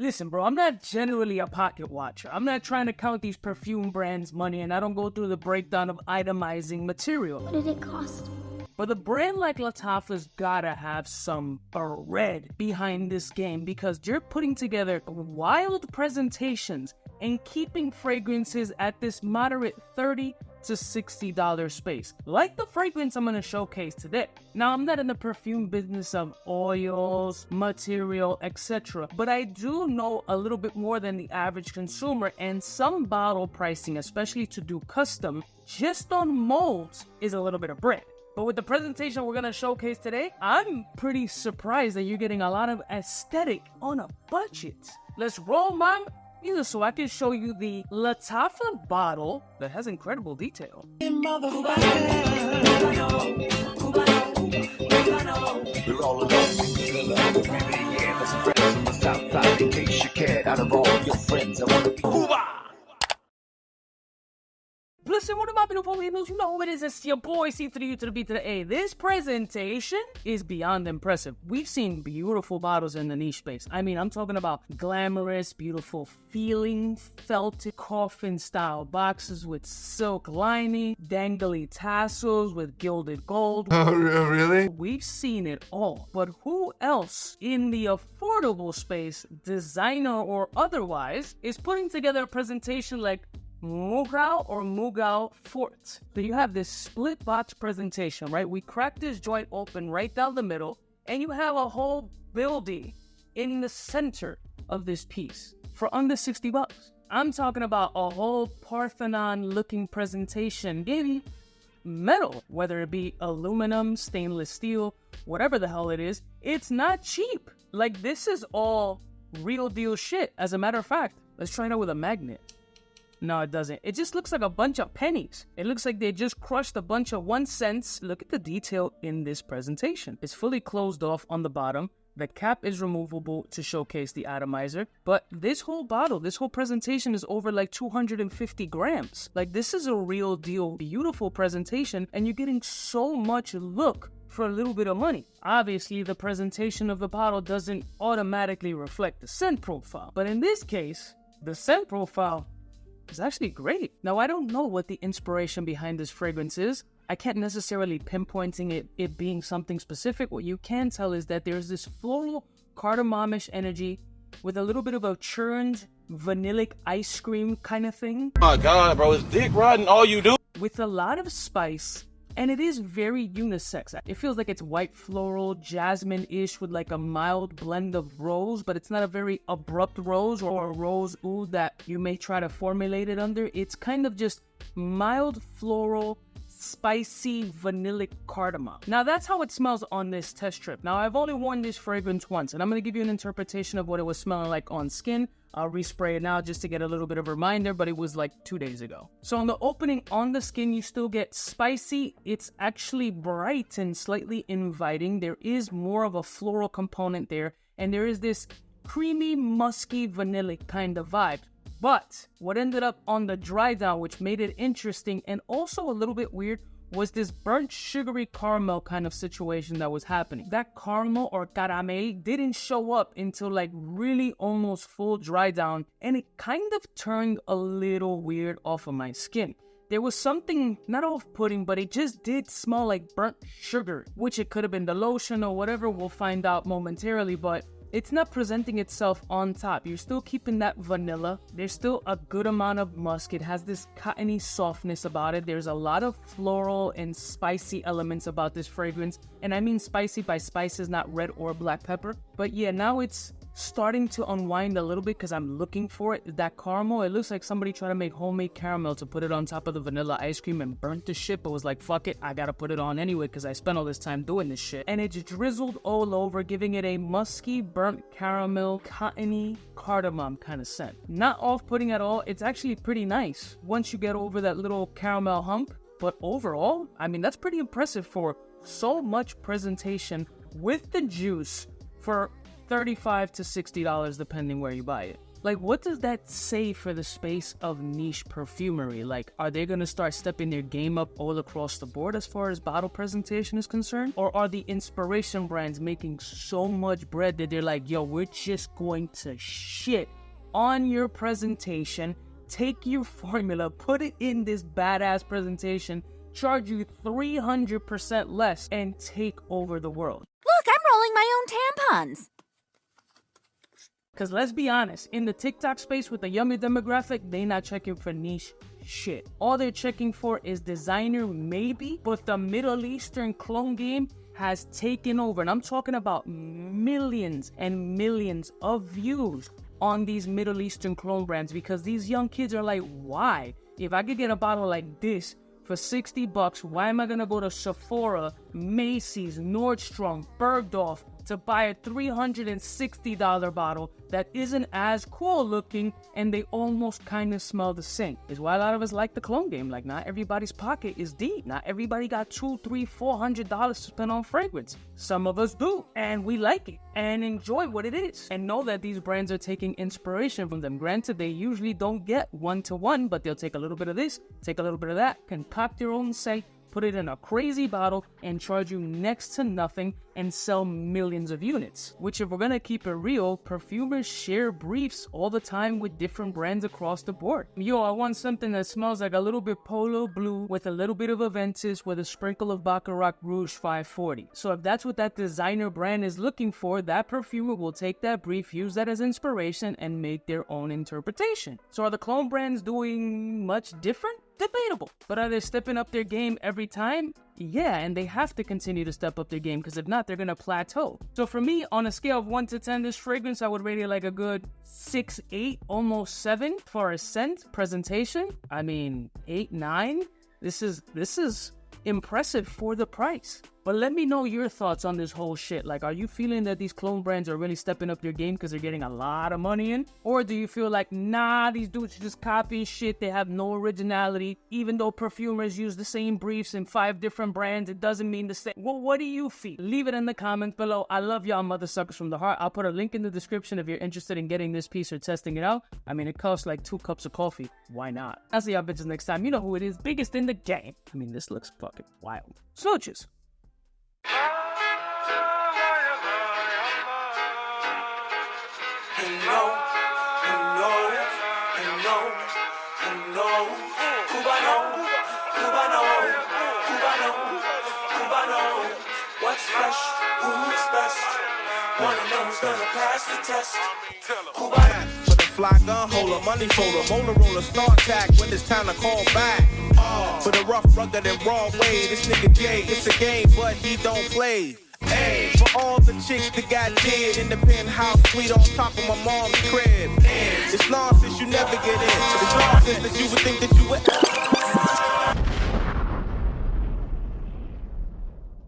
Listen, bro, I'm not generally a pocket watcher. I'm not trying to count these perfume brands' money, and I don't go through the breakdown of itemizing material. What did it cost? But a brand like Lattafa's gotta have some bread behind this game, because you're putting together wild presentations and keeping fragrances at this moderate $30 to $60 space, like the fragrance I'm going to showcase today. Now, I'm not in the perfume business of oils, material, etc., but I do know a little bit more than the average consumer, and some bottle pricing, especially to do custom, just on molds, is a little bit of bread. But with the presentation we're going to showcase today, I'm pretty surprised that you're getting a lot of aesthetic on a budget. Let's roll my music so I can show you the Lattafa bottle that has incredible detail. We're all alone. Yeah, that's a friend from the south side. In case you cared, out of all your friends, I want to be Listen, what about beautiful people? You know who it is. It's your boy C to the U to the B to the A. This presentation is beyond impressive. We've seen beautiful bottles in the niche space. I mean, I'm talking about glamorous, beautiful feeling, felted coffin style boxes with silk lining, dangly tassels with gilded gold. Oh, really? We've seen it all. But who else in the affordable space, designer or otherwise, is putting together a presentation like Mughal Fort? So you have this split box presentation, right? We crack this joint open right down the middle, and you have a whole building in the center of this piece for under $60. I'm talking about a whole Parthenon-looking presentation in metal, whether it be aluminum, stainless steel, whatever the hell it is. It's not cheap. Like, this is all real deal shit. As a matter of fact, let's try it out with a magnet. No, it doesn't. It just looks like a bunch of pennies. It looks like they just crushed a bunch of 1 cents. Look at the detail in this presentation. It's fully closed off on the bottom. The cap is removable to showcase the atomizer. But this whole bottle, this whole presentation is over like 250 grams. Like, this is a real deal, beautiful presentation, and you're getting so much look for a little bit of money. Obviously, the presentation of the bottle doesn't automatically reflect the scent profile. But in this case, the scent profile is actually great. Now, I don't know what the inspiration behind this fragrance is. I can't necessarily pinpointing it being something specific. What you can tell is that there's this floral cardamomish energy with a little bit of a churned vanillic ice cream kind of thing. Oh my God, bro, it's dick riding all you do. With a lot of spice, and it is very unisex. It feels like it's white floral, jasmine-ish with like a mild blend of rose, but it's not a very abrupt rose or a rose oud that you may try to formulate it under. It's kind of just mild floral, spicy vanillic cardamom. Now, that's how it smells on this test strip. Now, I've only worn this fragrance once, and I'm going to give you an interpretation of what it was smelling like on skin. I'll respray it now just to get a little bit of a reminder, but it was like 2 days ago. So on the opening on the skin, you still get spicy. It's actually bright and slightly inviting. There is more of a floral component there, and there is this creamy, musky, vanillic kind of vibe. But what ended up on the dry down, which made it interesting and also a little bit weird, was this burnt sugary caramel kind of situation that was happening. That caramel or caramel didn't show up until like really almost full dry down, and it kind of turned a little weird off of my skin. There was something not off-putting, but it just did smell like burnt sugar, which it could have been the lotion or whatever. We'll find out momentarily, but it's not presenting itself on top. You're still keeping that vanilla. There's still a good amount of musk. It has this cottony softness about it. There's a lot of floral and spicy elements about this fragrance. And I mean spicy by spices, not red or black pepper. But yeah, now it's starting to unwind a little bit because I'm looking for it. That caramel, it looks like somebody tried to make homemade caramel to put it on top of the vanilla ice cream and burnt the shit, but was like, fuck it, I gotta put it on anyway because I spent all this time doing this shit. And it's drizzled all over, giving it a musky, burnt caramel, cottony, cardamom kind of scent. Not off-putting at all. It's actually pretty nice once you get over that little caramel hump. But overall, I mean, that's pretty impressive for so much presentation with the juice for $35 to $60 depending where you buy it. Like, what does that say for the space of niche perfumery? Like, are they gonna start stepping their game up all across the board as far as bottle presentation is concerned? Or are the inspiration brands making so much bread that they're like, yo, we're just going to shit on your presentation, take your formula, put it in this badass presentation, charge you 300% less, and take over the world? Look, I'm rolling my own tampons. Because let's be honest, in the TikTok space with the yummy demographic, they not checking for niche shit. All they're checking for is designer maybe, but the Middle Eastern clone game has taken over. And I'm talking about millions and millions of views on these Middle Eastern clone brands, because these young kids are like, why? If I could get a bottle like this for $60, why am I gonna go to Sephora, Macy's, Nordstrom, Bergdorf to buy a $360 bottle that isn't as cool looking and they almost kind of smell the same? Is why a lot of us like the clone game. Like, not everybody's pocket is deep. Not everybody got $200, $300, $400 to spend on fragrance. Some of us do, and we like it and enjoy what it is and know that these brands are taking inspiration from them. Granted, they usually don't get one-to-one, but they'll take a little bit of this, take a little bit of that, concoct their own scent, put it in a crazy bottle, and charge you next to nothing and sell millions of units. Which, if we're gonna keep it real, perfumers share briefs all the time with different brands across the board. Yo, I want something that smells like a little bit Polo Blue with a little bit of Aventus with a sprinkle of Baccarat Rouge 540. So if that's what that designer brand is looking for, that perfumer will take that brief, use that as inspiration, and make their own interpretation. So are the clone brands doing much different? Debatable. But are they stepping up their game every time? Yeah, and they have to continue to step up their game, because if not, they're gonna plateau. So for me, on a scale of 1 to 10, this fragrance, I would rate it like a good 6, 8, almost 7 for a scent presentation. I mean, 8, 9. This is impressive for the price. But let me know your thoughts on this whole shit. Like, are you feeling that these clone brands are really stepping up their game because they're getting a lot of money in? Or do you feel like, nah, these dudes are just copying shit, they have no originality? Even though perfumers use the same briefs in 5 different brands, it doesn't mean the same. Well, what do you feel? Leave it in the comments below. I love y'all mother suckers from the heart. I'll put a link in the description if you're interested in getting this piece or testing it out. I mean, it costs like 2 cups of coffee. Why not? I'll see y'all bitches next time. You know who it is. Biggest in the game. I mean, this looks fucking wild. Smooches. Cubaknow, what's fresh, who's best? Wanna know who's gonna pass the test? For the fly gun holder, money folder, Motorola start tag when it's time to call back. For the rough, rugged, and raw way, this nigga Jay, it's a game, but he don't play. Hey, for all the chicks that got dead in the penthouse suite on top of my mom's crib. It's nonsense you never get in. It's nonsense that you would think that you would.